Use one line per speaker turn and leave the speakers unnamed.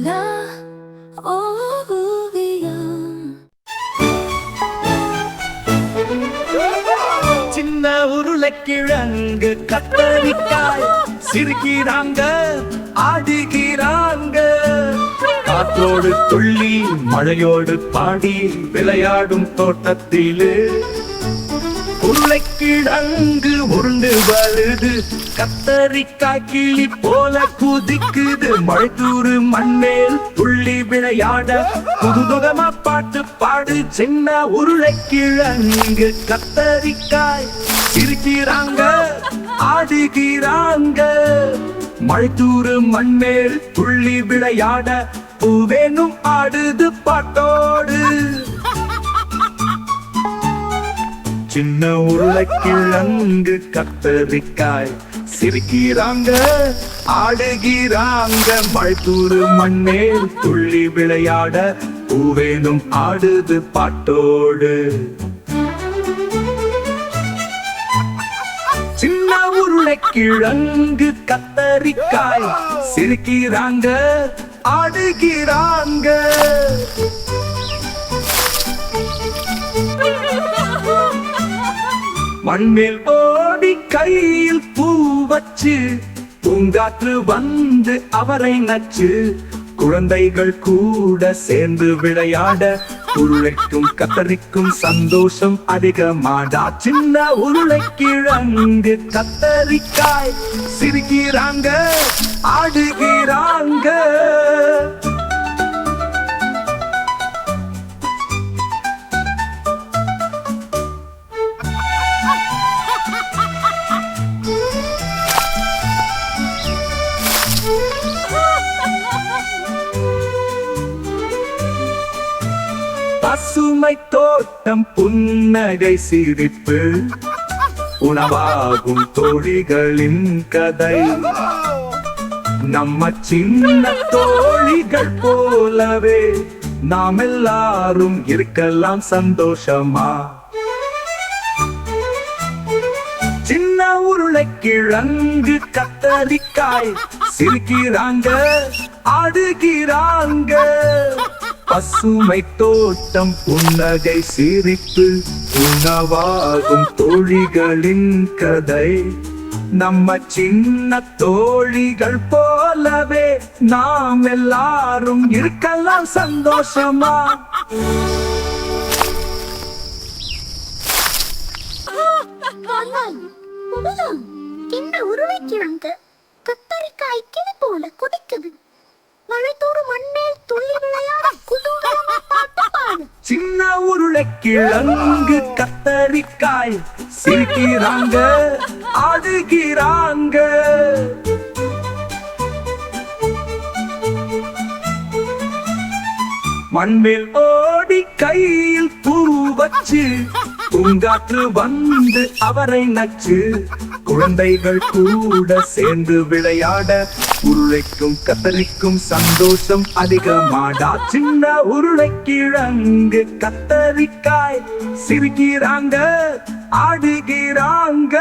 நிலா ஓவியம்.
சின்ன உருளைக்கிழங்கு கத்தரிக்காய் சிரிக்கிறாங்க ஆடுகிறாங்க. காற்றோடு துள்ளி மழையோடு பாடி விளையாடும் தோட்டத்திலே உருளைக்கிழங்கு உருண்டு வருது. கத்தரிக்காய் கிளி போல குதிக்குது. மழைத்தூறு மண்மேல் துள்ளி விளையாட புதுமுகமா பாட்டு பாடு. சின்ன உருளைக்கிழங்கு கத்தரிக்காய் சிரிக்கிறாங்க ஆடுகிறாங்க. மழைத்தூறு மண்மேல் துள்ளி விளையாட பூவேனும் ஆடுது பாட்டோடு. சின்ன உருளைக்கிழங்கு கத்தரிக்காய் சிரிக்கிறாங்க ஆடுகிறாங்க. மழைத்தூறு மண்மேல் துள்ளி விளையாட பூவேனும் ஆடுது பாட்டோடு. சின்ன உருளைக்கிழங்கு கத்தரிக்காய் சிரிக்கிறாங்க ஆடுகிறாங்க. மண்மேல் ஓடி கையில் பூ வச்சு பூங்காற்று வந்து அவரை நச்சு. குழந்தைகள் கூட சேர்ந்து விளையாட உருளைக்கும் கத்தரிக்கும் சந்தோஷம் அதிகமாடா. சின்ன உருளைக்கிழங்கு கத்தரிக்காய் சிரிக்கிறாங்க ஆடுகிறாங்க. பசுமை தோட்டம் புன்னகை சிரிப்பு உணவாகும் தோழிகளின் கதை. நம்ம சின்ன தோழிகள் போலவே நாம் எல்லாரும் இருக்கலாம் சந்தோஷமா. சின்ன உருளைக்கிழங்கு கத்தரிக்காய் சிரிக்கிறாங்க ஆடுகிறாங்க. பசுமை தோட்டம் புன்னகை சிரிப்பு உணவாகும் தோழிகளின் கதை. நம்ம சின்ன தோழிகள் போலவே நாம் எல்லாரும் இருக்கலாம் சந்தோஷமா.
சின்ன உருளைக்கிழங்கு கத்தரிக்காய் கிளி போல குதிக்குது. மழைத்தூறு மண்மேல் துள்ளி விளையாட குதூகலமா பாட்டு பாடு.
சின்ன உருளைக்கிழங்கு கத்தரிக்காய் சிரிக்கிறாங்க ஆடுகிறாங்க. மண்மேல் ஓடி கையில் பூ வச்சு பூங்காற்று வந்து அவரை நச்சு. குழந்தைகள் கூட சேர்ந்து விளையாட உருளைக்கும் கத்தரிக்கும் சந்தோஷம் அதிகமாடா. சின்ன உருளைக்கிழங்கு கத்தரிக்காய் சிரிக்கிறாங்க ஆடுகிறாங்க.